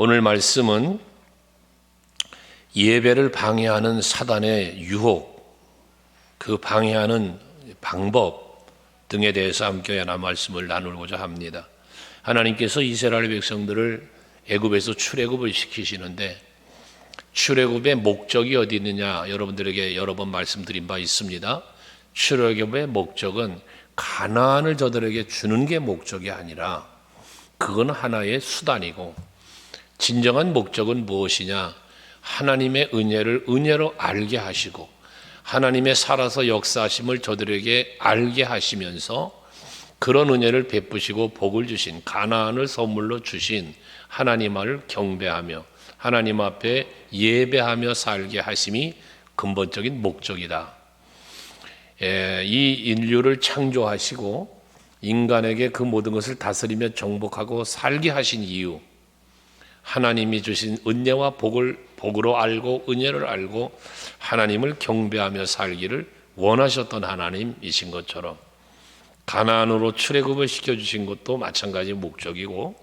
오늘 말씀은 예배를 방해하는 사단의 유혹, 그 방해하는 방법 등에 대해서 함께 하나 말씀을 나누고자 합니다. 하나님께서 이스라엘 백성들을 애굽에서 출애굽을 시키시는데 출애굽의 목적이 어디 있느냐, 여러분들에게 여러 번 말씀드린 바 있습니다. 출애굽의 목적은 가나안을 저들에게 주는 게 목적이 아니라 그건 하나의 수단이고, 진정한 목적은 무엇이냐, 하나님의 은혜를 은혜로 알게 하시고 하나님의 살아서 역사하심을 저들에게 알게 하시면서 그런 은혜를 베푸시고 복을 주신, 가나안을 선물로 주신 하나님을 경배하며 하나님 앞에 예배하며 살게 하심이 근본적인 목적이다. 이 인류를 창조하시고 인간에게 그 모든 것을 다스리며 정복하고 살게 하신 이유, 하나님이 주신 은혜와 복으로 알고 은혜를 알고 하나님을 경배하며 살기를 원하셨던 하나님이신 것처럼 가나안으로 출애굽을 시켜주신 것도 마찬가지 목적이고,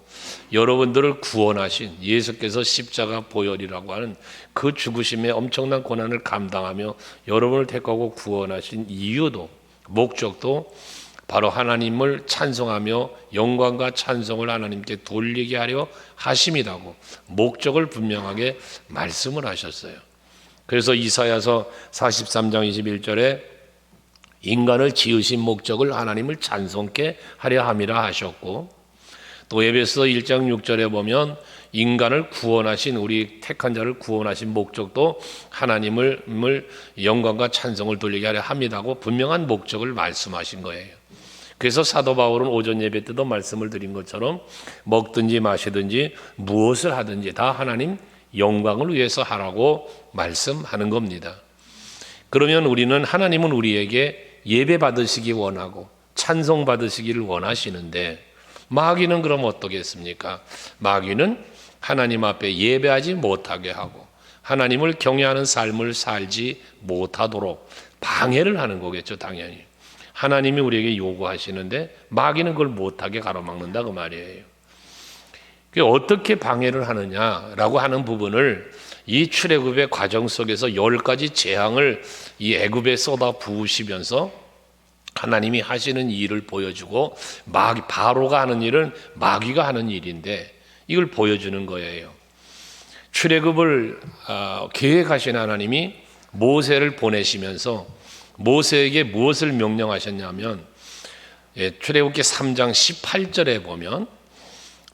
여러분들을 구원하신 예수께서 십자가 보혈이라고 하는 그 죽으심의 엄청난 고난을 감당하며 여러분을 택하고 구원하신 이유도, 목적도 바로 하나님을 찬송하며 영광과 찬송을 하나님께 돌리게 하려 하심이라고 목적을 분명하게 말씀을 하셨어요. 그래서 이사야서 43장 21절에 인간을 지으신 목적을 하나님을 찬송케 하려 함이라 하셨고, 또 에베소 1장 6절에 보면 인간을 구원하신, 우리 택한 자를 구원하신 목적도 하나님을 영광과 찬송을 돌리게 하려 함이라고 분명한 목적을 말씀하신 거예요. 그래서 사도 바울은 오전 예배 때도 말씀을 드린 것처럼 먹든지 마시든지 무엇을 하든지 다 하나님 영광을 위해서 하라고 말씀하는 겁니다. 그러면 우리는, 하나님은 우리에게 예배 받으시기 원하고 찬송 받으시기를 원하시는데, 마귀는 그럼 어떻겠습니까? 마귀는 하나님 앞에 예배하지 못하게 하고 하나님을 경외하는 삶을 살지 못하도록 방해를 하는 거겠죠. 당연히 하나님이 우리에게 요구하시는데 마귀는 그걸 못하게 가로막는다, 그 말이에요. 어떻게 방해를 하느냐라고 하는 부분을 이 출애굽의 과정 속에서 10가지 재앙을 이 애굽에 쏟아 부으시면서 하나님이 하시는 일을 보여주고, 바로가 하는 일은 마귀가 하는 일인데 이걸 보여주는 거예요. 출애굽을 계획하신 하나님이 모세를 보내시면서 모세에게 무엇을 명령하셨냐면, 출애굽기 3장 18절에 보면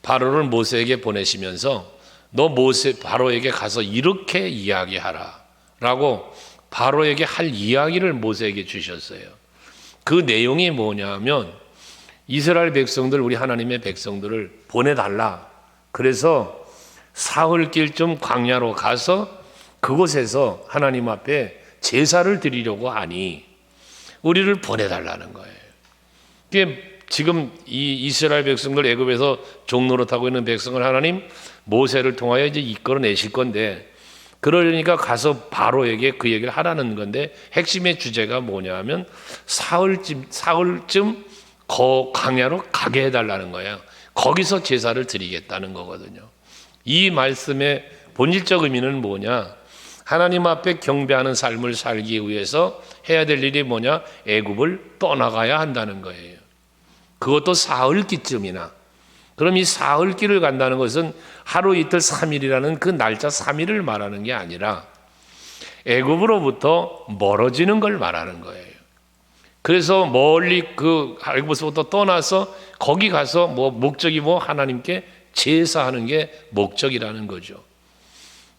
바로를 모세에게 보내시면서 너 바로에게 가서 이렇게 이야기하라 라고 바로에게 할 이야기를 모세에게 주셨어요. 그 내용이 뭐냐면, 이스라엘 백성들, 우리 하나님의 백성들을 보내달라. 그래서 사흘길쯤 광야로 가서 그곳에서 하나님 앞에 제사를 드리려고 하니 우리를 보내달라는 거예요. 이게 지금 이 이스라엘 백성들, 애굽에서 종노릇하고 있는 백성을 하나님 모세를 통하여 이제 이끌어내실 건데, 그러니까 가서 바로에게 그 얘기를 하라는 건데, 핵심의 주제가 뭐냐면 사흘쯤 광야로 가게 해달라는 거예요. 거기서 제사를 드리겠다는 거거든요. 이 말씀의 본질적 의미는 뭐냐, 하나님 앞에 경배하는 삶을 살기 위해서 해야 될 일이 뭐냐, 애굽을 떠나가야 한다는 거예요. 그것도 사흘기쯤이나. 그럼 이 사흘길을 간다는 것은 하루 이틀 3일이라는 그 날짜 3일을 말하는 게 아니라 애굽으로부터 멀어지는 걸 말하는 거예요. 그래서 멀리 그 애굽에서부터 떠나서 거기 가서 목적이 하나님께 제사하는 게 목적이라는 거죠.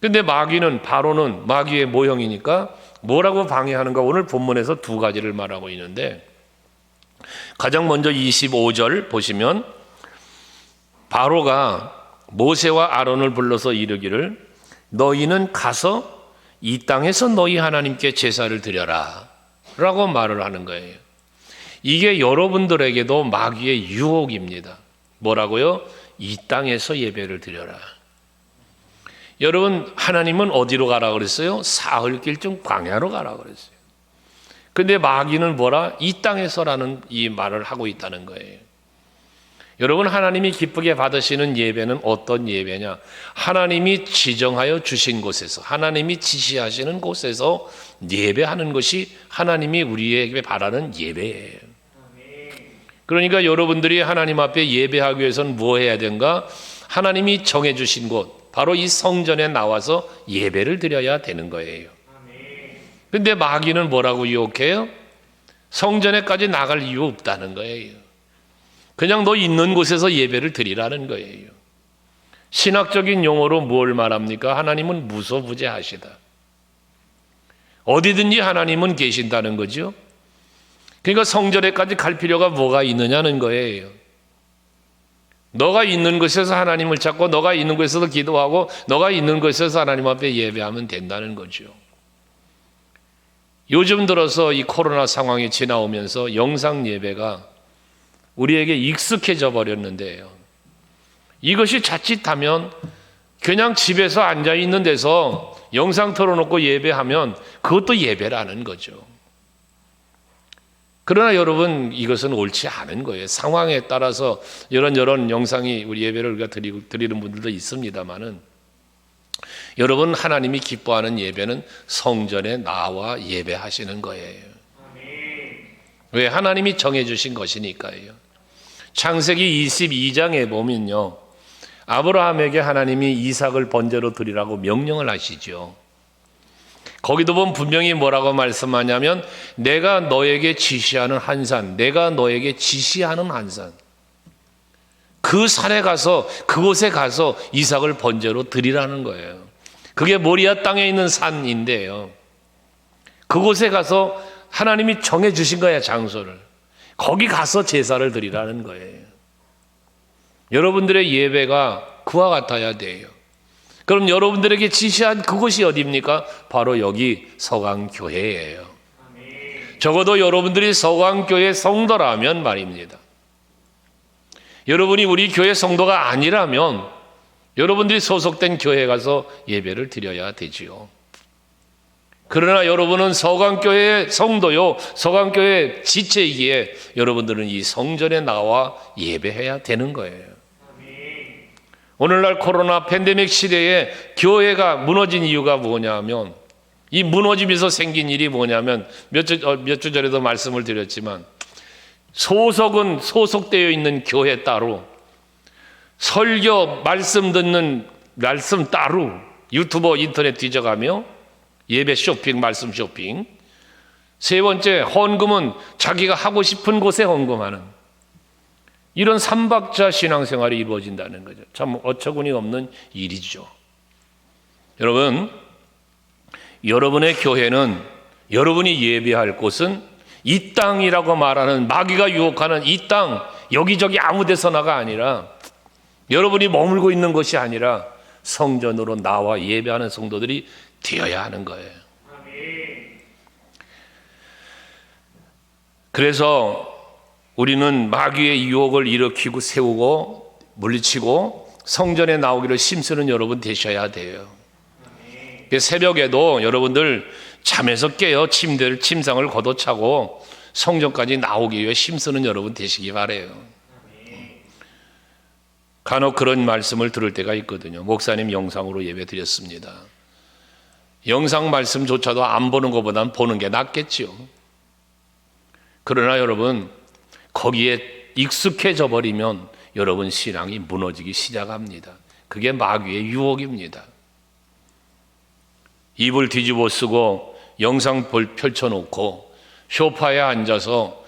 근데 바로는 마귀의 모형이니까 뭐라고 방해하는가, 오늘 본문에서 2가지를 말하고 있는데, 가장 먼저 25절 보시면 바로가 모세와 아론을 불러서 이르기를 너희는 가서 이 땅에서 너희 하나님께 제사를 드려라 라고 말을 하는 거예요. 이게 여러분들에게도 마귀의 유혹입니다. 뭐라고요? 이 땅에서 예배를 드려라. 여러분, 하나님은 어디로 가라 그랬어요? 사흘길쯤 광야로 가라 그랬어요. 근데 마귀는 이 땅에서라는 이 말을 하고 있다는 거예요. 여러분, 하나님이 기쁘게 받으시는 예배는 어떤 예배냐? 하나님이 지정하여 주신 곳에서, 하나님이 지시하시는 곳에서 예배하는 것이 하나님이 우리에게 바라는 예배예요. 그러니까 여러분들이 하나님 앞에 예배하기 위해서는 뭐 해야 되는가? 하나님이 정해주신 곳, 바로 이 성전에 나와서 예배를 드려야 되는 거예요. 근데 마귀는 뭐라고 유혹해요? 성전에까지 나갈 이유 없다는 거예요. 그냥 너 있는 곳에서 예배를 드리라는 거예요. 신학적인 용어로 뭘 말합니까? 하나님은 무소부재하시다. 어디든지 하나님은 계신다는 거죠. 그러니까 성전에까지 갈 필요가 뭐가 있느냐는 거예요. 너가 있는 곳에서 하나님을 찾고, 너가 있는 곳에서 기도하고, 너가 있는 곳에서 하나님 앞에 예배하면 된다는 거죠. 요즘 들어서 이 코로나 상황이 지나오면서 영상 예배가 우리에게 익숙해져 버렸는데요. 이것이 자칫하면 그냥 집에서 앉아 있는 데서 영상 틀어놓고 예배하면 그것도 예배라는 거죠. 그러나 여러분, 이것은 옳지 않은 거예요. 상황에 따라서 이런 영상이 우리 예배를 우리가 드리는 분들도 있습니다만은, 여러분, 하나님이 기뻐하는 예배는 성전에 나와 예배하시는 거예요. 왜? 하나님이 정해주신 것이니까요. 창세기 22장에 보면요, 아브라함에게 하나님이 이삭을 번제로 드리라고 명령을 하시죠. 거기도 보면 분명히 뭐라고 말씀하냐면, 내가 너에게 지시하는 한 산, 내가 너에게 지시하는 한 산, 그 산에 가서, 그곳에 가서 이삭을 번제로 드리라는 거예요. 그게 모리아 땅에 있는 산인데요, 그곳에 가서 하나님이 정해주신 거야, 장소를. 거기 가서 제사를 드리라는 거예요. 여러분들의 예배가 그와 같아야 돼요. 그럼 여러분들에게 지시한 그곳이 어디입니까? 바로 여기 서강교회예요. 적어도 여러분들이 서강교회 성도라면 말입니다. 여러분이 우리 교회 성도가 아니라면 여러분들이 소속된 교회에 가서 예배를 드려야 되지요. 그러나 여러분은 서강교회의 성도요, 서강교회 지체이기에 여러분들은 이 성전에 나와 예배해야 되는 거예요. 오늘날 코로나 팬데믹 시대에 교회가 무너진 이유가 뭐냐면, 이 무너짐에서 생긴 일이 뭐냐면, 몇 주 전에도 말씀을 드렸지만, 소속은 소속되어 있는 교회 따로, 설교 말씀 듣는 말씀 따로, 유튜버 인터넷 뒤져가며 예배 쇼핑, 말씀 쇼핑. 세 번째, 헌금은 자기가 하고 싶은 곳에 헌금하는, 이런 삼박자 신앙생활이 이루어진다는 거죠. 참 어처구니 없는 일이죠. 여러분, 여러분의 교회는, 여러분이 예배할 곳은 이 땅이라고 말하는, 마귀가 유혹하는 이 땅, 여기저기 아무 데서나가 아니라, 여러분이 머물고 있는 것이 아니라 성전으로 나와 예배하는 성도들이 되어야 하는 거예요. 그래서 우리는 마귀의 유혹을 일으키고 세우고 물리치고 성전에 나오기를 힘쓰는 여러분 되셔야 돼요. 새벽에도 여러분들 잠에서 깨어 침상을 걷어차고 성전까지 나오기 위해 힘쓰는 여러분 되시기 바라요. 간혹 그런 말씀을 들을 때가 있거든요. 목사님 영상으로 예배 드렸습니다. 영상 말씀조차도 안 보는 것보다는 보는 게 낫겠죠. 그러나 여러분, 거기에 익숙해져 버리면 여러분 신앙이 무너지기 시작합니다. 그게 마귀의 유혹입니다. 입을 뒤집어 쓰고 영상 펼쳐놓고 소파에 앉아서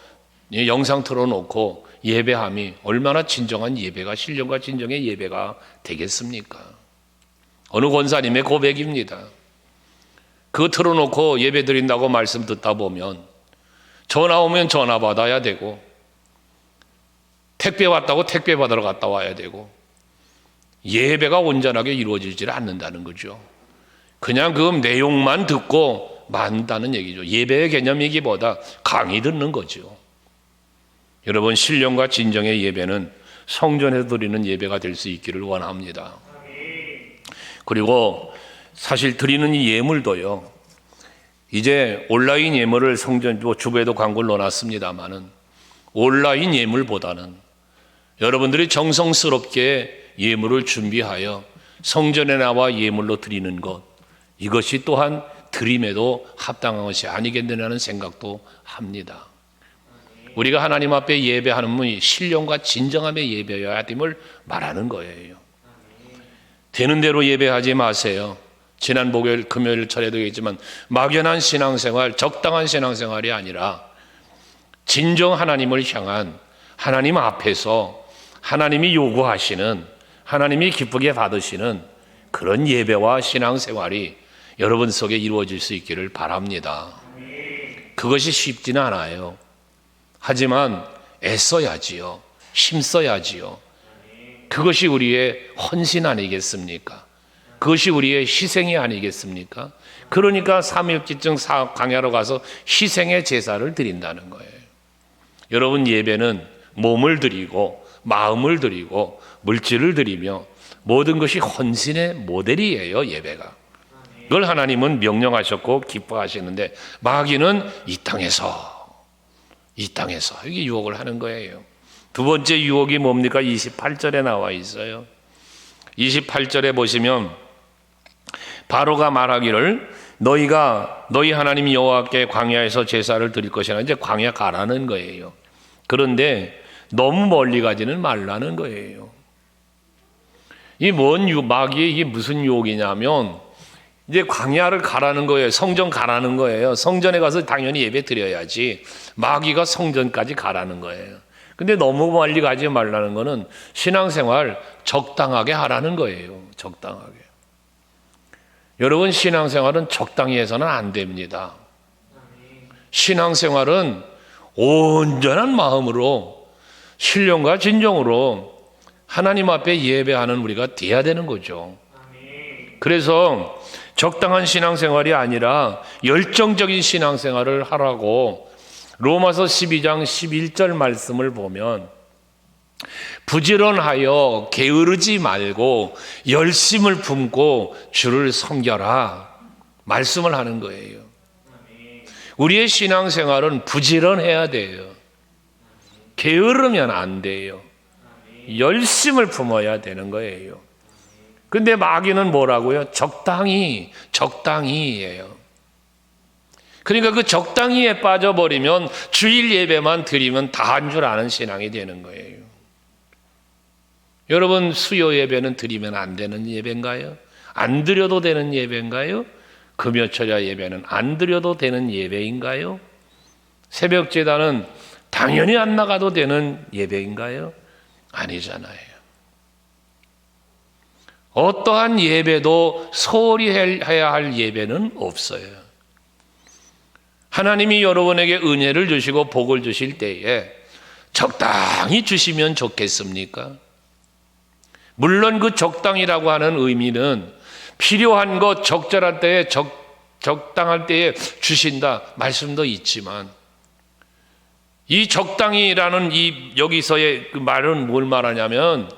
영상 틀어놓고 예배함이 얼마나 진정한 예배가, 신령과 진정의 예배가 되겠습니까? 어느 권사님의 고백입니다. 그거 틀어놓고 예배 드린다고 말씀 듣다 보면 전화 오면 전화 받아야 되고, 택배 왔다고 택배 받으러 갔다 와야 되고, 예배가 온전하게 이루어지질 않는다는 거죠. 그냥 그 내용만 듣고 만다는 얘기죠. 예배의 개념이기보다 강의 듣는 거죠. 여러분, 신령과 진정의 예배는 성전에서 드리는 예배가 될 수 있기를 원합니다. 그리고 사실 드리는 이 예물도요, 이제 온라인 예물을 성전 주부에도 광고를 넣어놨습니다만은, 온라인 예물보다는 여러분들이 정성스럽게 예물을 준비하여 성전에 나와 예물로 드리는 것, 이것이 또한 드림에도 합당한 것이 아니겠느냐는 생각도 합니다. 우리가 하나님 앞에 예배하는 분이 신령과 진정함의 예배여야 됨을 말하는 거예요. 되는 대로 예배하지 마세요. 지난 목요일, 금요일 차례도 있지만 막연한 신앙생활, 적당한 신앙생활이 아니라 진정 하나님을 향한 하나님 앞에서 하나님이 요구하시는, 하나님이 기쁘게 받으시는 그런 예배와 신앙생활이 여러분 속에 이루어질 수 있기를 바랍니다. 그것이 쉽지는 않아요. 하지만 애써야지요. 힘써야지요. 그것이 우리의 헌신 아니겠습니까? 그것이 우리의 희생이 아니겠습니까? 그러니까 삼일기증 광야로 가서 희생의 제사를 드린다는 거예요. 여러분, 예배는 몸을 드리고 마음을 드리고 물질을 드리며 모든 것이 헌신의 모델이에요. 예배가. 그걸 하나님은 명령하셨고 기뻐하시는데 마귀는 이 땅에서 이게 유혹을 하는 거예요. 두 번째 유혹이 뭡니까? 28절에 나와 있어요. 28절에 보시면 바로가 말하기를 너희 하나님 여호와께 광야에서 제사를 드릴 것이라. 이제 광야 가라는 거예요. 그런데 너무 멀리 가지는 말라는 거예요. 이 마귀의 이게 무슨 유혹이냐면 이제 광야를 가라는 거예요. 성전 가라는 거예요. 성전에 가서 당연히 예배 드려야지. 마귀가 성전까지 가라는 거예요. 근데 너무 멀리 가지 말라는 거는 신앙생활 적당하게 하라는 거예요. 적당하게. 여러분, 신앙생활은 적당히 해서는 안 됩니다. 신앙생활은 온전한 마음으로 신령과 진정으로 하나님 앞에 예배하는 우리가 돼야 되는 거죠. 그래서 적당한 신앙생활이 아니라 열정적인 신앙생활을 하라고 로마서 12장 11절 말씀을 보면 부지런하여 게으르지 말고 열심을 품고 주를 섬겨라 말씀을 하는 거예요. 우리의 신앙생활은 부지런해야 돼요. 게으르면 안 돼요. 열심을 품어야 되는 거예요. 근데 마귀는 뭐라고요? 적당히예요. 그러니까 그 적당히에 빠져버리면 주일 예배만 드리면 다 한 줄 아는 신앙이 되는 거예요. 여러분, 수요 예배는 드리면 안 되는 예배인가요? 안 드려도 되는 예배인가요? 금요철야 예배는 안 드려도 되는 예배인가요? 새벽 제단은 당연히 안 나가도 되는 예배인가요? 아니잖아요. 어떠한 예배도 소홀히 해야 할 예배는 없어요. 하나님이 여러분에게 은혜를 주시고 복을 주실 때에 적당히 주시면 좋겠습니까? 물론 그 적당이라고 하는 의미는 필요한 것 적절할 때에 적당할 때에 주신다 말씀도 있지만 이 적당이라는 이 여기서의 그 말은 뭘 말하냐면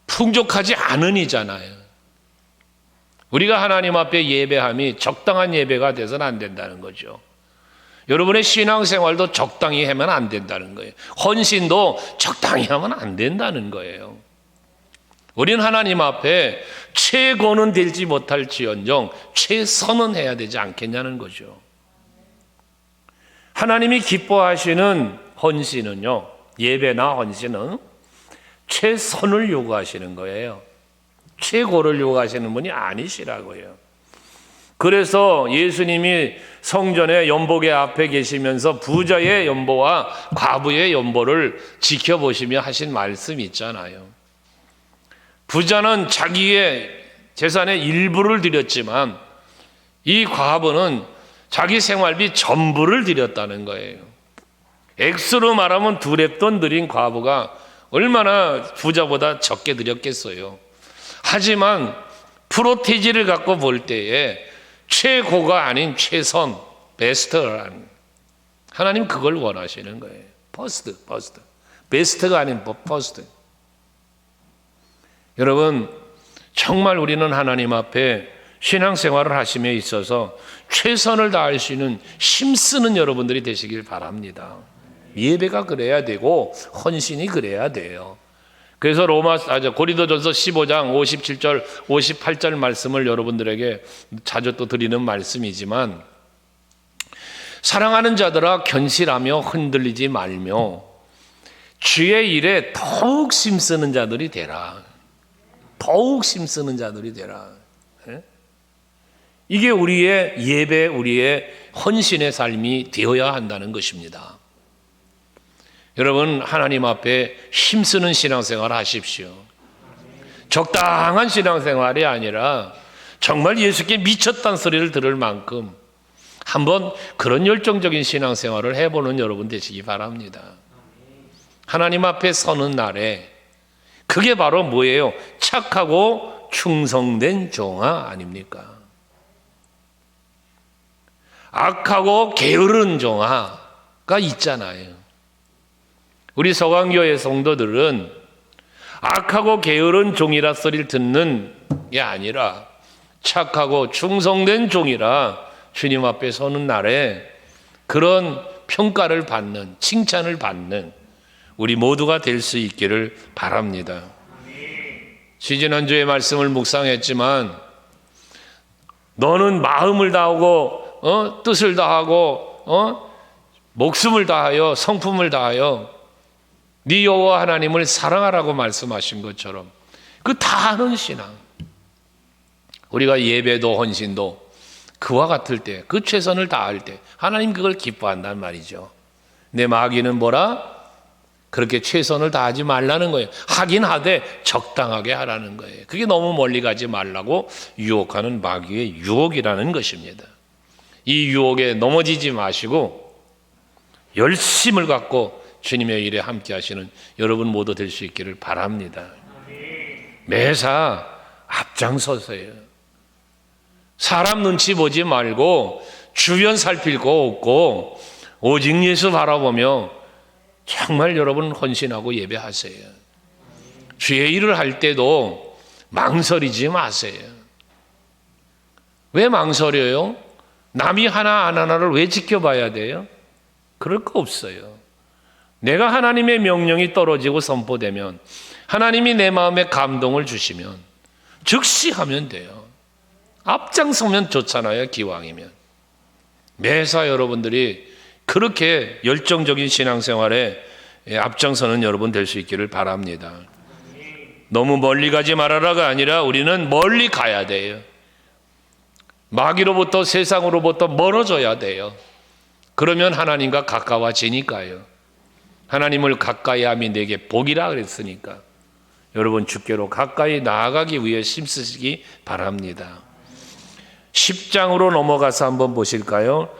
풍족하지 않으니잖아요. 우리가 하나님 앞에 예배함이 적당한 예배가 돼서는 안 된다는 거죠. 여러분의 신앙생활도 적당히 하면 안 된다는 거예요. 헌신도 적당히 하면 안 된다는 거예요. 우리는 하나님 앞에 최고는 되지 못할지언정 최선은 해야 되지 않겠냐는 거죠. 하나님이 기뻐하시는 헌신은요, 예배나 헌신은 최선을 요구하시는 거예요. 최고를 요구하시는 분이 아니시라고요. 그래서 예수님이 성전의 연복의 앞에 계시면서 부자의 연보와 과부의 연보를 지켜보시며 하신 말씀이 있잖아요. 부자는 자기의 재산의 일부를 드렸지만 이 과부는 자기 생활비 전부를 드렸다는 거예요. 액수로 말하면 2렙돈 드린 과부가 얼마나 부자보다 적게 드렸겠어요. 하지만 프로테지를 갖고 볼 때에 최고가 아닌 최선, 베스트라는, 하나님 그걸 원하시는 거예요. 퍼스트. 베스트가 아닌 퍼스트. 여러분, 정말 우리는 하나님 앞에 신앙생활을 하심에 있어서 최선을 다할 수 있는 힘쓰는 여러분들이 되시길 바랍니다. 예배가 그래야 되고 헌신이 그래야 돼요. 그래서 고린도전서 15장 57절 58절 말씀을 여러분들에게 자주 또 드리는 말씀이지만, 사랑하는 자들아 견실하며 흔들리지 말며 주의 일에 더욱 힘쓰는 자들이 되라. 더욱 힘쓰는 자들이 되라. 이게 우리의 예배, 우리의 헌신의 삶이 되어야 한다는 것입니다. 여러분, 하나님 앞에 힘쓰는 신앙생활 하십시오. 적당한 신앙생활이 아니라 정말 예수께 미쳤다는 소리를 들을 만큼 한번 그런 열정적인 신앙생활을 해보는 여러분 되시기 바랍니다. 하나님 앞에 서는 날에 그게 바로 뭐예요? 착하고 충성된 종아 아닙니까? 악하고 게으른 종아가 있잖아요. 우리 서강교회 성도들은 악하고 게으른 종이라 소리를 듣는 게 아니라 착하고 충성된 종이라 주님 앞에 서는 날에 그런 평가를 받는, 칭찬을 받는 우리 모두가 될 수 있기를 바랍니다. 지지난주에 말씀을 묵상했지만, 너는 마음을 다하고 뜻을 다하고 목숨을 다하여 성품을 다하여 네 여호와 하나님을 사랑하라고 말씀하신 것처럼 그 다하는 신앙, 우리가 예배도 헌신도 그와 같을 때, 그 최선을 다할 때 하나님 그걸 기뻐한단 말이죠. 내 마귀는 뭐라? 그렇게 최선을 다하지 말라는 거예요. 하긴 하되 적당하게 하라는 거예요. 그게 너무 멀리 가지 말라고 유혹하는 마귀의 유혹이라는 것입니다. 이 유혹에 넘어지지 마시고 열심을 갖고 주님의 일에 함께 하시는 여러분 모두 될 수 있기를 바랍니다. 매사 앞장서세요. 사람 눈치 보지 말고 주변 살필 거 없고 오직 예수 바라보며 정말 여러분 헌신하고 예배하세요. 주의 일을 할 때도 망설이지 마세요. 왜 망설여요? 남이 하나하나를 왜 지켜봐야 돼요? 그럴 거 없어요. 내가 하나님의 명령이 떨어지고 선포되면, 하나님이 내 마음에 감동을 주시면 즉시 하면 돼요. 앞장서면 좋잖아요, 기왕이면. 매사 여러분들이 그렇게 열정적인 신앙생활에 앞장서는 여러분 될 수 있기를 바랍니다. 너무 멀리 가지 말아라가 아니라 우리는 멀리 가야 돼요. 마귀로부터, 세상으로부터 멀어져야 돼요. 그러면 하나님과 가까워지니까요. 하나님을 가까이 함이 내게 복이라 그랬으니까 여러분 주께로 가까이 나아가기 위해 힘쓰시기 바랍니다. 10장으로 넘어가서 한번 보실까요?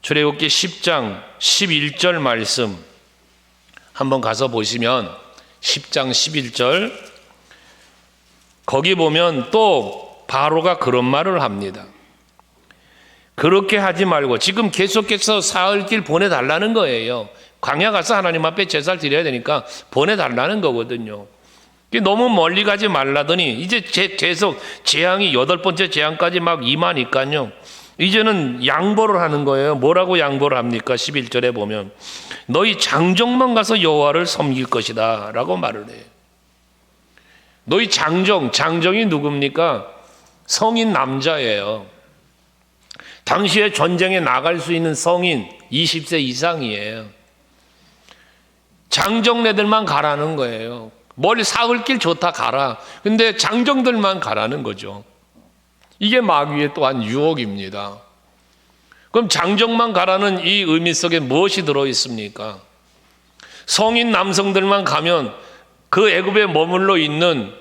출애굽기 10장 11절 말씀 한번 가서 보시면 10장 11절, 거기 보면 또 바로가 그런 말을 합니다. 그렇게 하지 말고, 지금 계속해서 사흘길 보내달라는 거예요. 광야 가서 하나님 앞에 제사를 드려야 되니까 보내달라는 거거든요. 너무 멀리 가지 말라더니 이제 계속 재앙이 8번째 재앙까지 막 임하니까요. 이제는 양보를 하는 거예요. 뭐라고 양보를 합니까? 11절에 보면 너희 장정만 가서 여호와를 섬길 것이다 라고 말을 해요. 너희 장정이 누굽니까? 성인 남자예요. 당시에 전쟁에 나갈 수 있는 성인 20세 이상이에요. 장정네들만 가라는 거예요. 멀리 사흘길 좋다 가라. 근데 장정들만 가라는 거죠. 이게 마귀의 또한 유혹입니다. 그럼 장정만 가라는 이 의미 속에 무엇이 들어있습니까? 성인 남성들만 가면 그 애굽에 머물러 있는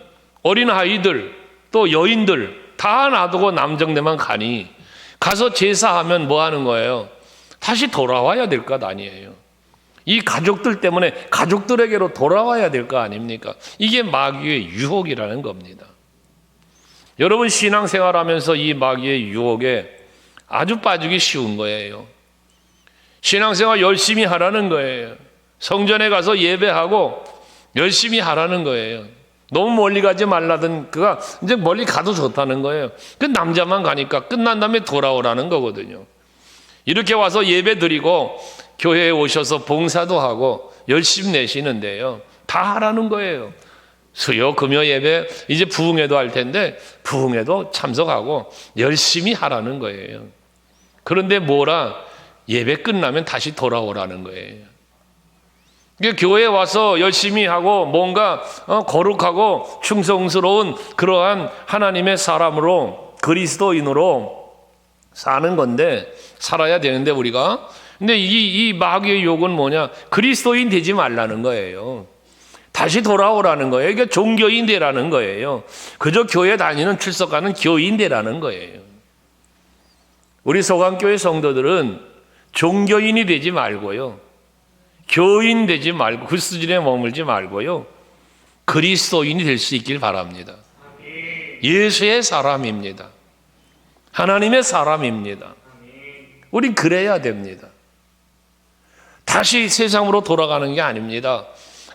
어린 아이들 또 여인들 다 놔두고 남정네만 가니, 가서 제사하면 뭐 하는 거예요? 다시 돌아와야 될 것 아니에요. 이 가족들 때문에 가족들에게로 돌아와야 될 거 아닙니까? 이게 마귀의 유혹이라는 겁니다. 여러분 신앙생활하면서 이 마귀의 유혹에 아주 빠지기 쉬운 거예요. 신앙생활 열심히 하라는 거예요. 성전에 가서 예배하고 열심히 하라는 거예요. 너무 멀리 가지 말라던 그가 이제 멀리 가도 좋다는 거예요. 그 남자만 가니까 끝난 다음에 돌아오라는 거거든요. 이렇게 와서 예배 드리고 교회에 오셔서 봉사도 하고 열심히 내시는데요. 다 하라는 거예요. 수요, 금요 예배, 이제 부흥회도 할 텐데 부흥회도 참석하고 열심히 하라는 거예요. 그런데 뭐라? 예배 끝나면 다시 돌아오라는 거예요. 교회에 와서 열심히 하고 뭔가 거룩하고 충성스러운 그러한 하나님의 사람으로, 그리스도인으로 사는 건데, 살아야 되는데 우리가. 근데 이 마귀의 욕은 뭐냐? 그리스도인 되지 말라는 거예요. 다시 돌아오라는 거예요. 그러니까 종교인 되라는 거예요. 그저 교회 다니는 출석하는 교인 되라는 거예요. 우리 소강교회 성도들은 종교인이 되지 말고요, 교인 되지 말고 그 수준에 머물지 말고요, 그리스도인이 될 수 있길 바랍니다. 예수의 사람입니다. 하나님의 사람입니다. 우린 그래야 됩니다. 다시 세상으로 돌아가는 게 아닙니다.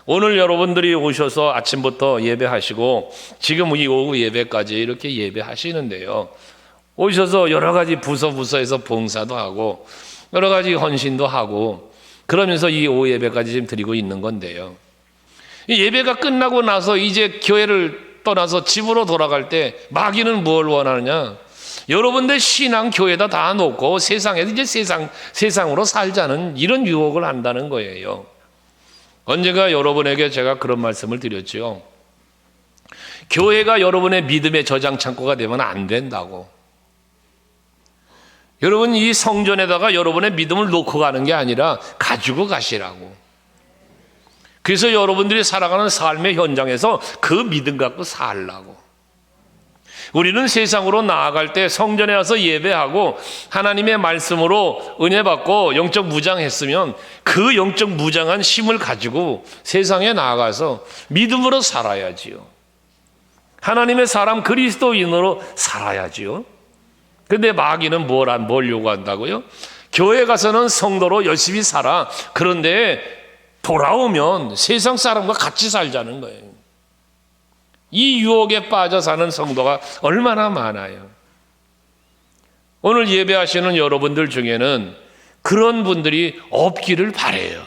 오늘 여러분들이 오셔서 아침부터 예배하시고 지금 이 오후 예배까지 이렇게 예배하시는데요, 오셔서 여러 가지 부서에서 봉사도 하고 여러 가지 헌신도 하고 그러면서 이 오후 예배까지 지금 드리고 있는 건데요, 이 예배가 끝나고 나서 이제 교회를 떠나서 집으로 돌아갈 때 마귀는 무엇을 원하느냐? 여러분들 신앙 교회에다 다 놓고 세상에서 이제 세상으로 살자는 이런 유혹을 한다는 거예요. 언젠가 여러분에게 제가 그런 말씀을 드렸죠. 교회가 여러분의 믿음의 저장 창고가 되면 안 된다고. 여러분, 이 성전에다가 여러분의 믿음을 놓고 가는 게 아니라 가지고 가시라고. 그래서 여러분들이 살아가는 삶의 현장에서 그 믿음 갖고 살라고. 우리는 세상으로 나아갈 때 성전에 와서 예배하고 하나님의 말씀으로 은혜 받고 영적 무장했으면 그 영적 무장한 힘을 가지고 세상에 나아가서 믿음으로 살아야지요. 하나님의 사람 그리스도인으로 살아야지요. 근데 마귀는 뭘 요구한다고요? 교회 가서는 성도로 열심히 살아. 그런데 돌아오면 세상 사람과 같이 살자는 거예요. 이 유혹에 빠져 사는 성도가 얼마나 많아요. 오늘 예배하시는 여러분들 중에는 그런 분들이 없기를 바라요.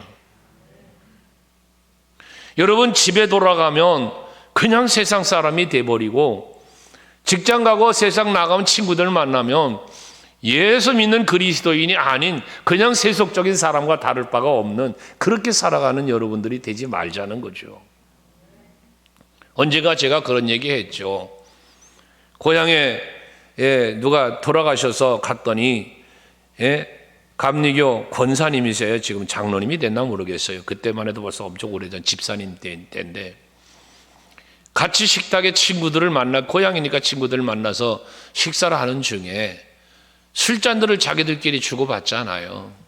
여러분, 집에 돌아가면 그냥 세상 사람이 돼버리고, 직장 가고 세상 나가면 친구들 만나면 예수 믿는 그리스도인이 아닌 그냥 세속적인 사람과 다를 바가 없는 그렇게 살아가는 여러분들이 되지 말자는 거죠. 언제가 제가 그런 얘기 했죠. 고향에 누가 돌아가셔서 갔더니 감리교 권사님이세요. 지금 장로님이 됐나 모르겠어요. 그때만 해도 벌써 엄청 오래전 집사님 때인데, 같이 식탁에 친구들을 고향이니까 친구들을 만나서 식사를 하는 중에 술잔들을 자기들끼리 주고받잖아요.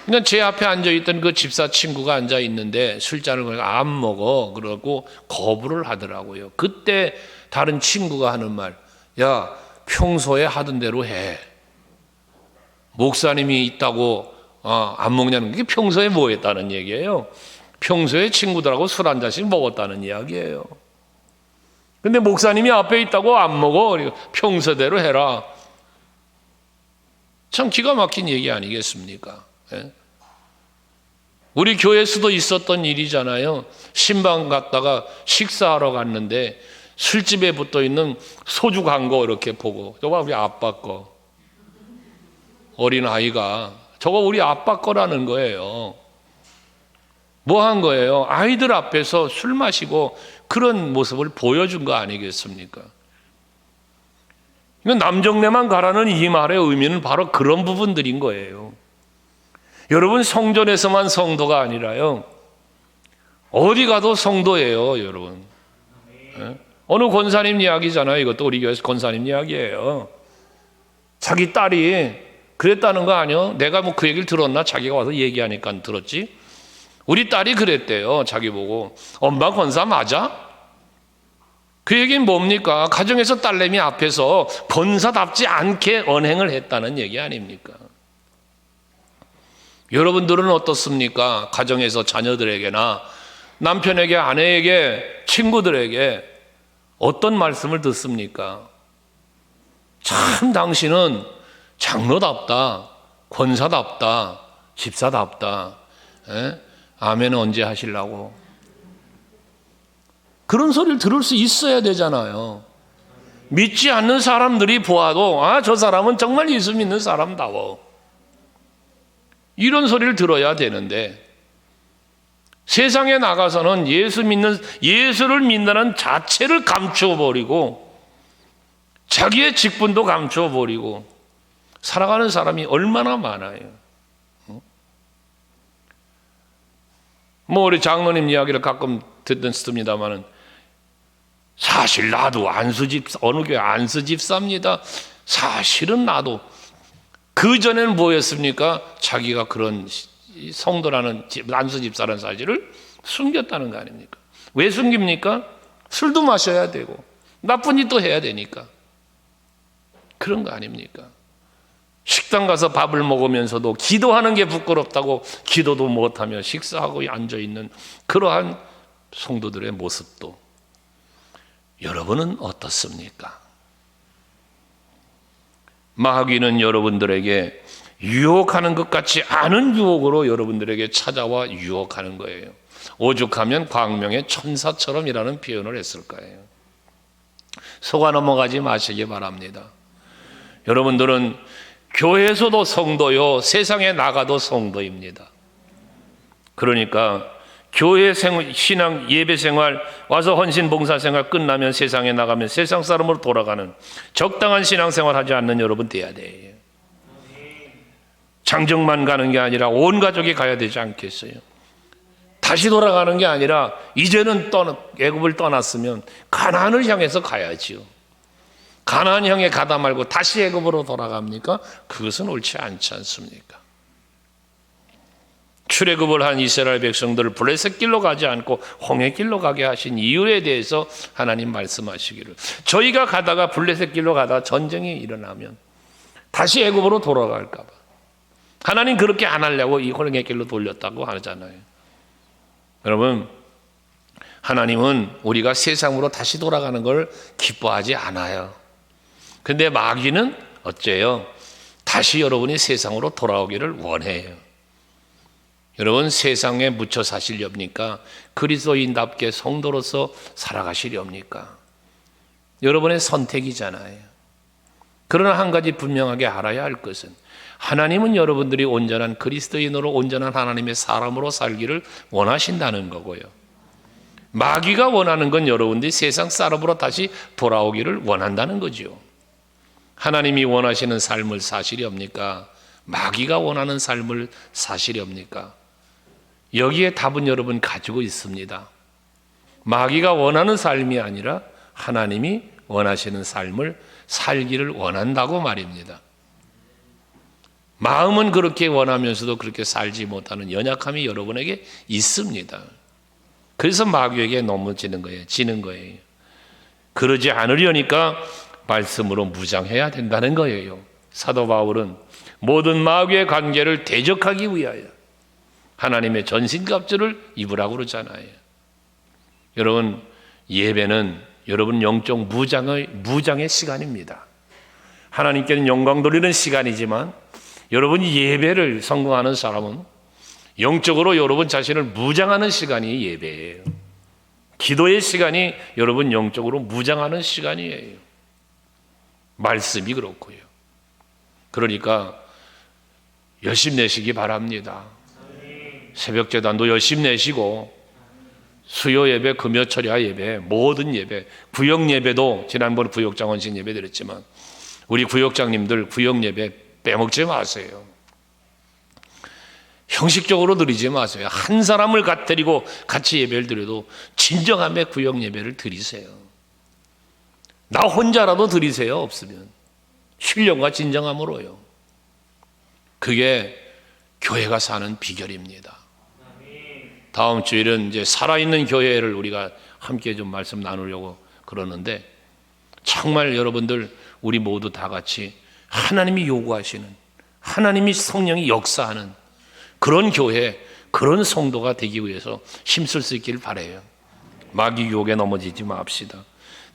그러니까 제 앞에 앉아있던 그 집사 친구가 앉아있는데 술잔을 보니까 안 먹어 그러고 거부를 하더라고요. 그때 다른 친구가 하는 말, 야, 평소에 하던 대로 해. 목사님이 있다고 안 먹냐는 게 평소에 뭐 했다는 얘기예요. 평소에 친구들하고 술 한 잔씩 먹었다는 이야기예요. 근데 목사님이 앞에 있다고 안 먹어. 평소대로 해라. 참 기가 막힌 얘기 아니겠습니까? 우리 교회에서도 있었던 일이잖아요. 신방 갔다가 식사하러 갔는데 술집에 붙어있는 소주 광고 이렇게 보고, 저거 우리 아빠 거, 어린 아이가 저거 우리 아빠 거라는 거예요. 뭐 한 거예요? 아이들 앞에서 술 마시고 그런 모습을 보여준 거 아니겠습니까? 남정네만 가라는 이 말의 의미는 바로 그런 부분들인 거예요. 여러분, 성전에서만 성도가 아니라요, 어디 가도 성도예요, 여러분. 어느 권사님 이야기잖아요. 이것도 우리 교회에서 권사님 이야기예요. 자기 딸이 그랬다는 거 아니요? 내가 뭐 그 얘기를 들었나? 자기가 와서 얘기하니까 들었지. 우리 딸이 그랬대요. 자기 보고, 엄마 권사 맞아? 그 얘기는 뭡니까? 가정에서 딸내미 앞에서 권사답지 않게 언행을 했다는 얘기 아닙니까? 여러분들은 어떻습니까? 가정에서 자녀들에게나 남편에게, 아내에게, 친구들에게 어떤 말씀을 듣습니까? 참 당신은 장로답다, 권사답다, 집사답다. 아멘은 언제 하시려고? 그런 소리를 들을 수 있어야 되잖아요. 믿지 않는 사람들이 보아도 저 사람은 정말 예수 믿는 사람다워. 이런 소리를 들어야 되는데 세상에 나가서는 예수를 믿는다는 자체를 감추어버리고 자기의 직분도 감추어버리고 살아가는 사람이 얼마나 많아요. 우리 장로님 이야기를 가끔 듣습니다만은 사실 나도 어느 교회 안수 집사입니다. 사실은 나도 그전에는 뭐였습니까? 자기가 그런 성도라는 안수 집사라는 사실을 숨겼다는 거 아닙니까? 왜 숨깁니까? 술도 마셔야 되고 나쁜 짓도 해야 되니까 그런 거 아닙니까? 식당 가서 밥을 먹으면서도 기도하는 게 부끄럽다고 기도도 못하며 식사하고 앉아있는 그러한 성도들의 모습도 여러분은 어떻습니까? 마귀는 여러분들에게 유혹하는 것 같지 않은 유혹으로 여러분들에게 찾아와 유혹하는 거예요. 오죽하면 광명의 천사처럼이라는 표현을 했을 거예요. 속아 넘어가지 마시기 바랍니다. 여러분들은 교회에서도 성도요, 세상에 나가도 성도입니다. 그러니까 교회 신앙 예배 생활 와서 헌신 봉사 생활 끝나면 세상에 나가면 세상 사람으로 돌아가는 적당한 신앙 생활 하지 않는 여러분 돼야 돼요. 장정만 가는 게 아니라 온 가족이 가야 되지 않겠어요? 다시 돌아가는 게 아니라 이제는 애굽을 떠났으면 가나안을 향해서 가야지요. 가나안 향해 가다 말고 다시 애굽으로 돌아갑니까? 그것은 옳지 않지 않습니까? 출애굽을 한 이스라엘 백성들을 블레셋 길로 가지 않고 홍해 길로 가게 하신 이유에 대해서 하나님 말씀하시기를 저희가 가다가 블레셋 길로 가다가 전쟁이 일어나면 다시 애굽으로 돌아갈까 봐 하나님 그렇게 안 하려고 이 홍해 길로 돌렸다고 하잖아요. 여러분, 하나님은 우리가 세상으로 다시 돌아가는 걸 기뻐하지 않아요. 근데 마귀는 어째요? 다시 여러분이 세상으로 돌아오기를 원해요. 여러분, 세상에 묻혀 사시렵니까? 그리스도인답게 성도로서 살아가시렵니까? 여러분의 선택이잖아요. 그러나 한 가지 분명하게 알아야 할 것은 하나님은 여러분들이 온전한 그리스도인으로 온전한 하나님의 사람으로 살기를 원하신다는 거고요. 마귀가 원하는 건 여러분들이 세상 사람으로 다시 돌아오기를 원한다는 거죠. 하나님이 원하시는 삶을 사시렵니까? 마귀가 원하는 삶을 사시렵니까? 여기에 답은 여러분 가지고 있습니다. 마귀가 원하는 삶이 아니라 하나님이 원하시는 삶을 살기를 원한다고 말입니다. 마음은 그렇게 원하면서도 그렇게 살지 못하는 연약함이 여러분에게 있습니다. 그래서 마귀에게 넘어지는 거예요. 지는 거예요. 그러지 않으려니까 말씀으로 무장해야 된다는 거예요. 사도 바울은 모든 마귀의 관계를 대적하기 위하여 하나님의 전신갑주를 입으라고 그러잖아요. 여러분, 예배는 여러분 영적 무장의 시간입니다. 하나님께는 영광 돌리는 시간이지만 여러분이 예배를 성공하는 사람은 영적으로 여러분 자신을 무장하는 시간이 예배예요. 기도의 시간이 여러분 영적으로 무장하는 시간이에요. 말씀이 그렇고요. 그러니까 열심 내시기 바랍니다. 새벽 제단도 열심 내시고 수요 예배, 금요 철야 예배, 모든 예배, 구역 예배도 지난번 구역장 헌신 예배 드렸지만 우리 구역장님들 구역 예배 빼먹지 마세요. 형식적으로 드리지 마세요. 한 사람을 데리고 같이 예배를 드려도 진정함의 구역 예배를 드리세요. 나 혼자라도 드리세요. 없으면 신령과 진정함으로요. 그게 교회가 사는 비결입니다. 다음 주일은 이제 살아있는 교회를 우리가 함께 좀 말씀 나누려고 그러는데 정말 여러분들 우리 모두 다 같이 하나님이 요구하시는 하나님이 성령이 역사하는 그런 교회, 그런 성도가 되기 위해서 힘쓸 수 있길 바라요. 마귀 유혹에 넘어지지 맙시다.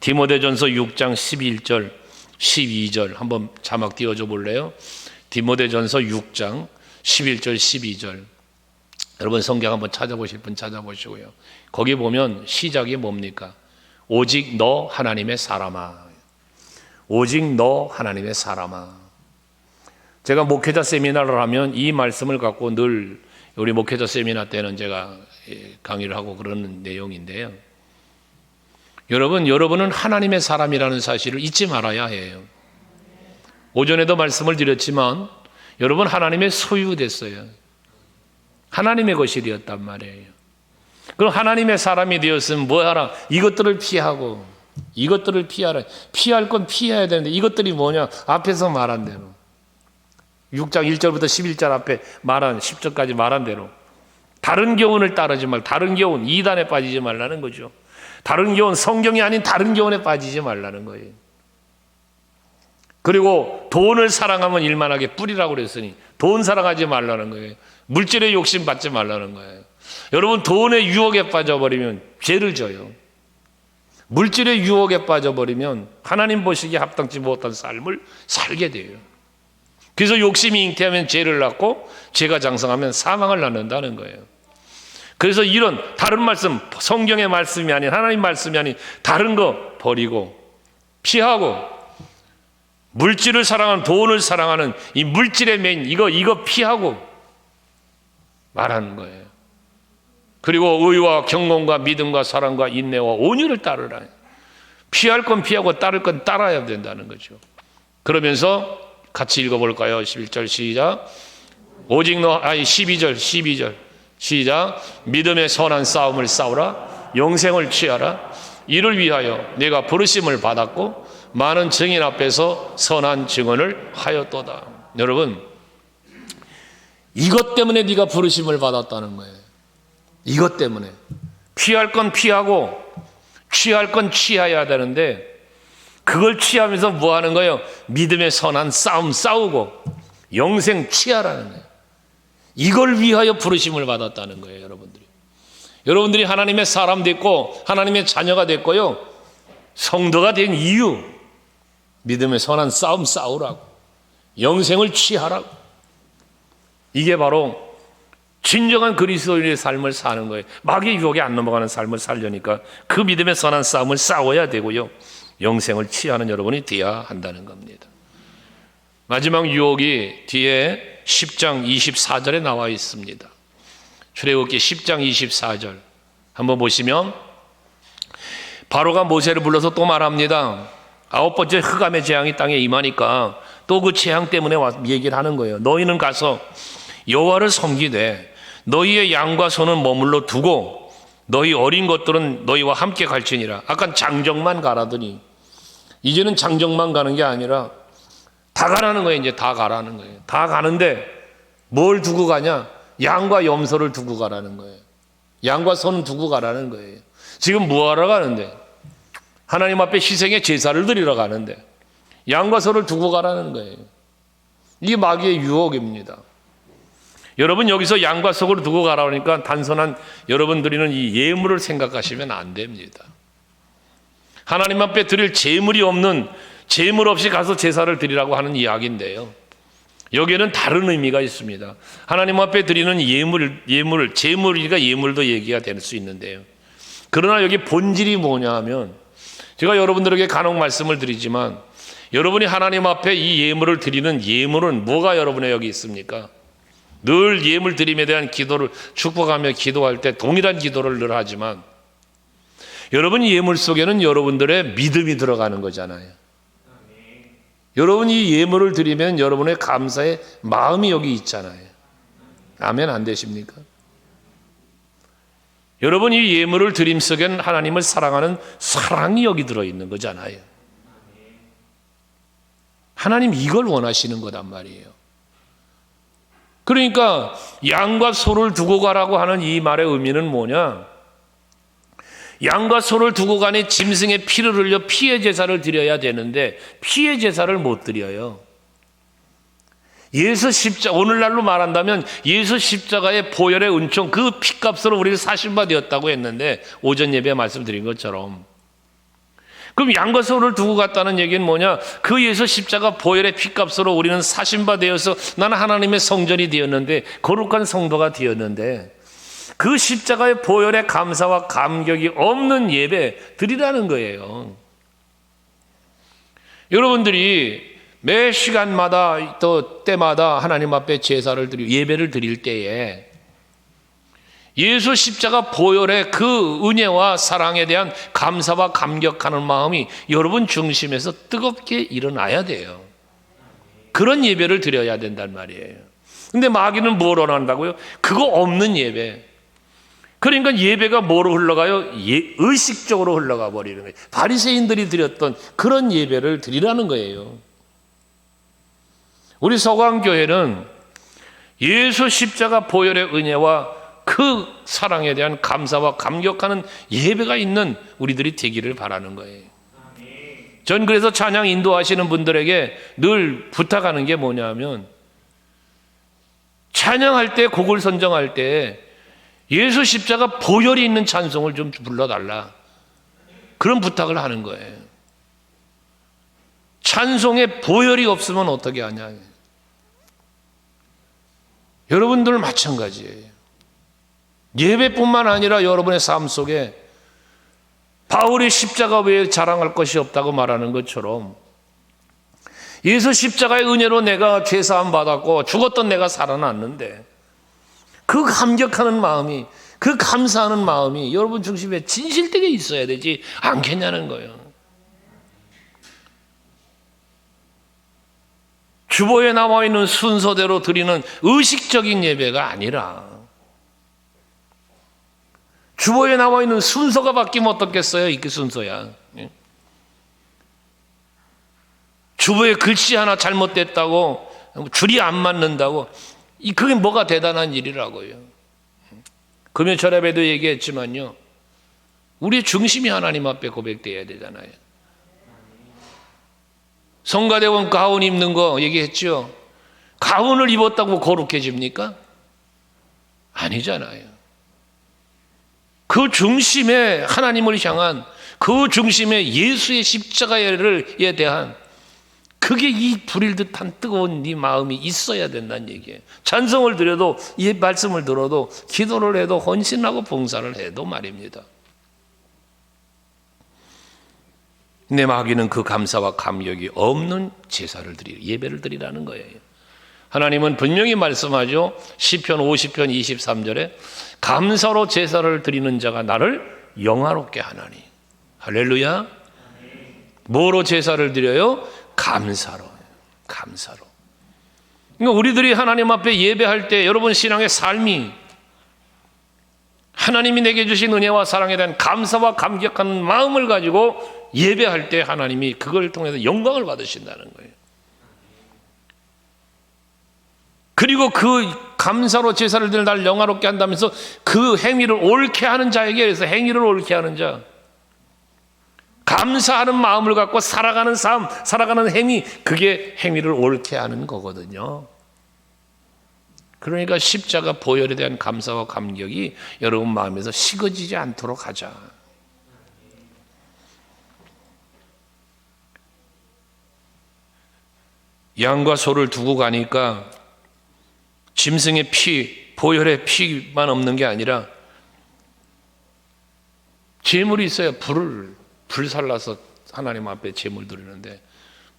디모데전서 6장 11절 12절 한번 자막 띄워줘 볼래요? 디모데전서 6장 11절, 12절. 여러분 성경 한번 찾아보실 분 찾아보시고요. 거기 보면 시작이 뭡니까? 오직 너 하나님의 사람아. 오직 너 하나님의 사람아. 제가 목회자 세미나를 하면 이 말씀을 갖고 늘 우리 목회자 세미나 때는 제가 강의를 하고 그러는 내용인데요. 여러분은 하나님의 사람이라는 사실을 잊지 말아야 해요. 오전에도 말씀을 드렸지만 여러분 하나님의 소유됐어요. 하나님의 것이 되었단 말이에요. 그럼 하나님의 사람이 되었으면 뭐 하라? 이것들을 피하고, 이것들을 피하라. 피할 건 피해야 되는데 이것들이 뭐냐? 앞에서 말한 대로 6장 1절부터 11절 앞에 말한 10절까지 말한 대로 다른 교훈을 따르지 말고, 다른 교훈 이단에 빠지지 말라는 거죠. 다른 교훈, 성경이 아닌 다른 교훈에 빠지지 말라는 거예요. 그리고 돈을 사랑하면 일만하게 뿌리라고 그랬으니 돈 사랑하지 말라는 거예요. 물질의 욕심 받지 말라는 거예요. 여러분 돈의 유혹에 빠져버리면 죄를 져요. 물질의 유혹에 빠져버리면 하나님 보시기에 합당치 못한 삶을 살게 돼요. 그래서 욕심이 잉태하면 죄를 낳고 죄가 장성하면 사망을 낳는다는 거예요. 그래서 이런 다른 말씀, 성경의 말씀이 아닌 하나님 말씀이 아닌 다른 거 버리고 피하고 물질을 사랑하는, 돈을 사랑하는 이 물질의 메인 이거 피하고 말하는 거예요. 그리고 의와 경건과 믿음과 사랑과 인내와 온유를 따르라. 피할 건 피하고 따를 건 따라야 된다는 거죠. 그러면서 같이 읽어볼까요? 11절 시작. 오직 너, 12절 시작. 믿음의 선한 싸움을 싸우라. 영생을 취하라. 이를 위하여 내가 부르심을 받았고 많은 증인 앞에서 선한 증언을 하였도다. 여러분, 이것 때문에 네가 부르심을 받았다는 거예요. 이것 때문에 피할 건 피하고 취할 건 취해야 되는데 그걸 취하면서 뭐 하는 거예요? 믿음의 선한 싸움 싸우고 영생 취하라는 거예요. 이걸 위하여 부르심을 받았다는 거예요. 여러분들이 하나님의 사람 됐고 하나님의 자녀가 됐고요, 성도가 된 이유, 믿음의 선한 싸움 싸우라고, 영생을 취하라고. 이게 바로 진정한 그리스도인의 삶을 사는 거예요. 마귀의 유혹에 안 넘어가는 삶을 살려니까 그 믿음의 선한 싸움을 싸워야 되고요, 영생을 취하는 여러분이 되어야 한다는 겁니다. 마지막 유혹이 뒤에 10장 24절에 나와 있습니다. 출애굽기 10장 24절 한번 보시면 바로가 모세를 불러서 또 말합니다. 9번째 흑암의 재앙이 땅에 임하니까 또 그 재앙 때문에 얘기를 하는 거예요. 너희는 가서 여호와를 섬기되 너희의 양과 소는 머물러 두고 너희 어린 것들은 너희와 함께 갈지니라. 아까 장정만 가라더니 이제는 장정만 가는 게 아니라 다 가라는 거예요. 이제 다 가라는 거예요. 다 가는데 뭘 두고 가냐? 양과 염소를 두고 가라는 거예요. 양과 소는 두고 가라는 거예요. 지금 뭐하러 가는데? 하나님 앞에 희생의 제사를 드리러 가는데 양과 소를 두고 가라는 거예요. 이게 마귀의 유혹입니다. 여러분, 여기서 양과 소를 두고 가라니까 단순한 여러분 드리는 이 예물을 생각하시면 안 됩니다. 하나님 앞에 드릴 제물이 없는, 제물 없이 가서 제사를 드리라고 하는 이야기인데요, 여기에는 다른 의미가 있습니다. 하나님 앞에 드리는 예물, 제물이니까 예물도 얘기가 될 수 있는데요, 그러나 여기 본질이 뭐냐 하면, 제가 여러분들에게 간혹 말씀을 드리지만 여러분이 하나님 앞에 이 예물을 드리는 예물은 뭐가 여러분의 여기 있습니까? 늘 예물 드림에 대한 기도를 축복하며 기도할 때 동일한 기도를 늘 하지만 여러분 예물 속에는 여러분들의 믿음이 들어가는 거잖아요. 여러분이 예물을 드리면 여러분의 감사의 마음이 여기 있잖아요. 아멘 안 되십니까? 여러분 이 예물을 드림 속에는 하나님을 사랑하는 사랑이 여기 들어있는 거잖아요. 하나님 이걸 원하시는 거단 말이에요. 그러니까 양과 소를 두고 가라고 하는 이 말의 의미는 뭐냐? 양과 소를 두고 가니 짐승의 피를 흘려 피의 제사를 드려야 되는데 피의 제사를 못 드려요. 예수 십자가, 오늘날로 말한다면 예수 십자가의 보혈의 은총, 그 피값으로 우리를 사신 바 되었다고 했는데 오전 예배에 말씀드린 것처럼 그럼 양과 소를 두고 갔다는 얘기는 뭐냐? 그 예수 십자가 보혈의 피값으로 우리는 사신 바 되어서 나는 하나님의 성전이 되었는데, 거룩한 성도가 되었는데, 그 십자가의 보혈의 감사와 감격이 없는 예배 드리라는 거예요. 여러분들이 매 시간마다 또 때마다 하나님 앞에 제사를 드리고 예배를 드릴 때에 예수 십자가 보혈의 그 은혜와 사랑에 대한 감사와 감격하는 마음이 여러분 중심에서 뜨겁게 일어나야 돼요. 그런 예배를 드려야 된단 말이에요. 근데 마귀는 뭘 원한다고요? 그거 없는 예배. 그러니까 예배가 뭐로 흘러가요? 의식적으로 흘러가 버리는 거예요. 바리새인들이 드렸던 그런 예배를 드리라는 거예요. 우리 서강교회는 예수 십자가 보혈의 은혜와 그 사랑에 대한 감사와 감격하는 예배가 있는 우리들이 되기를 바라는 거예요. 전 그래서 찬양 인도하시는 분들에게 늘 부탁하는 게 뭐냐면, 찬양할 때, 곡을 선정할 때 예수 십자가 보혈이 있는 찬송을 좀 불러달라, 그런 부탁을 하는 거예요. 찬송에 보혈이 없으면 어떻게 하냐. 여러분들 마찬가지예요. 예배뿐만 아니라 여러분의 삶 속에 바울이 십자가 외에 자랑할 것이 없다고 말하는 것처럼 예수 십자가의 은혜로 내가 죄사함 받았고 죽었던 내가 살아났는데, 그 감격하는 마음이, 그 감사하는 마음이 여러분 중심에 진실되게 있어야 되지 않겠냐는 거예요. 주보에 나와 있는 순서대로 드리는 의식적인 예배가 아니라, 주보에 나와 있는 순서가 바뀌면 어떻겠어요? 이게 순서야. 주보에 글씨 하나 잘못됐다고, 줄이 안 맞는다고, 그게 뭐가 대단한 일이라고요. 금요철야배도 얘기했지만요, 우리의 중심이 하나님 앞에 고백되어야 되잖아요. 성가대원 가운 입는 거 얘기했죠. 가운을 입었다고 거룩해집니까? 아니잖아요. 그 중심에 하나님을 향한, 그 중심에 예수의 십자가에 대한, 그게 이 불일 듯한 뜨거운 네 마음이 있어야 된다는 얘기예요. 찬송을 드려도, 이 말씀을 들어도, 기도를 해도, 헌신하고 봉사를 해도 말입니다. 내 마귀는 그 감사와 감격이 없는 제사를 예배를 드리라는 거예요. 하나님은 분명히 말씀하죠. 시편 50편 23절에 감사로 제사를 드리는 자가 나를 영화롭게 하나니. 할렐루야. 뭐로 제사를 드려요? 감사로. 감사로. 그러니까 우리들이 하나님 앞에 예배할 때 여러분 신앙의 삶이, 하나님이 내게 주신 은혜와 사랑에 대한 감사와 감격하는 마음을 가지고 예배할 때 하나님이 그걸 통해서 영광을 받으신다는 거예요. 그리고 그 감사로 제사를 드려 나를 영화롭게 한다면서 그 행위를 옳게 하는 자에게, 그래서 행위를 옳게 하는 자, 감사하는 마음을 갖고 살아가는 삶, 살아가는 행위, 그게 행위를 옳게 하는 거거든요. 그러니까 십자가 보혈에 대한 감사와 감격이 여러분 마음에서 식어지지 않도록 하자. 양과 소를 두고 가니까 짐승의 피, 보혈의 피만 없는 게 아니라 제물이 있어야 불살라서 하나님 앞에 제물 드리는데,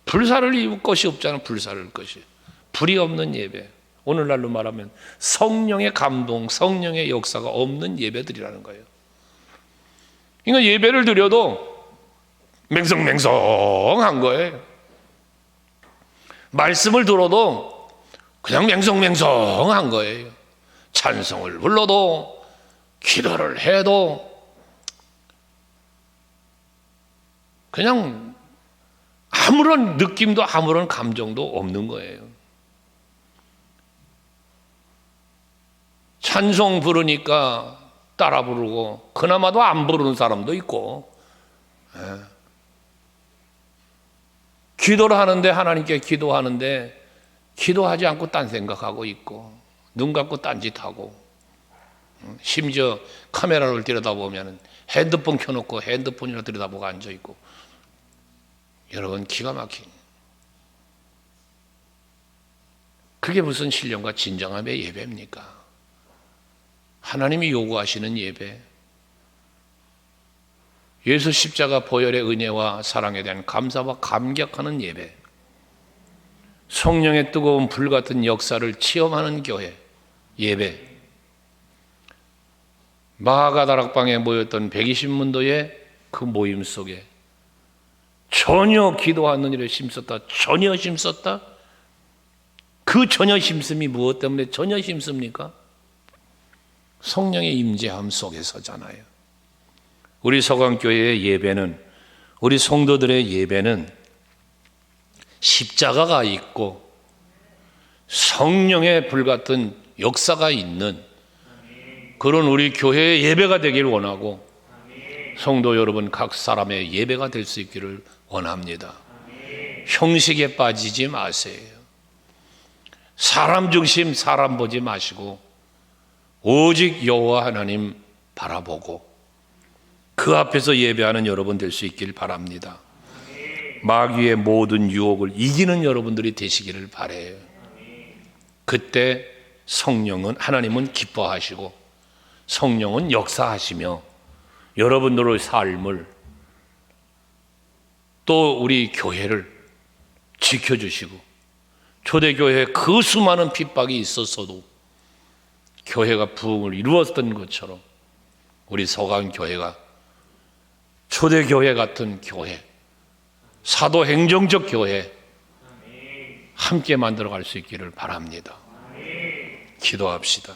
불살을 이을 것이 없잖아. 불살을 것이, 불이 없는 예배, 오늘날로 말하면 성령의 감동, 성령의 역사가 없는 예배들이라는 거예요. 그러니까 예배를 드려도 맹성맹성한 거예요. 말씀을 들어도 그냥 맹성맹성한 거예요. 찬송을 불러도, 기도를 해도 그냥 아무런 느낌도 아무런 감정도 없는 거예요. 찬송 부르니까 따라 부르고, 그나마도 안 부르는 사람도 있고, 기도를 하는데, 하나님께 기도하는데 기도하지 않고 딴 생각하고 있고, 눈 감고 딴짓하고, 심지어 카메라를 들여다보면 핸드폰 켜놓고 핸드폰이나 들여다보고 앉아있고, 여러분 기가 막힌, 그게 무슨 신령과 진정함의 예배입니까? 하나님이 요구하시는 예배, 예수 십자가 보혈의 은혜와 사랑에 대한 감사와 감격하는 예배, 성령의 뜨거운 불 같은 역사를 체험하는 교회 예배, 마하가다락방에 모였던 120문도의 그 모임 속에 전혀 기도하는 일에 힘썼다, 전혀 힘썼다. 그 전혀 힘씀이 무엇 때문에 전혀 힘씁니까? 성령의 임재함 속에서잖아요. 우리 서강교회의 예배는, 우리 성도들의 예배는 십자가가 있고 성령의 불같은 역사가 있는 그런 우리 교회의 예배가 되길 원하고, 성도 여러분 각 사람의 예배가 될 수 있기를 원합니다. 형식에 빠지지 마세요. 사람 중심, 사람 보지 마시고 오직 여호와 하나님 바라보고 그 앞에서 예배하는 여러분 될 수 있길 바랍니다. 마귀의 모든 유혹을 이기는 여러분들이 되시기를 바라요. 그때 성령은, 하나님은 기뻐하시고 성령은 역사하시며 여러분들의 삶을, 또 우리 교회를 지켜주시고, 초대교회에 그 수많은 핍박이 있었어도 교회가 부흥을 이루었던 것처럼 우리 서강교회가 초대교회 같은 교회, 사도행정적 교회 함께 만들어갈 수 있기를 바랍니다. 기도합시다.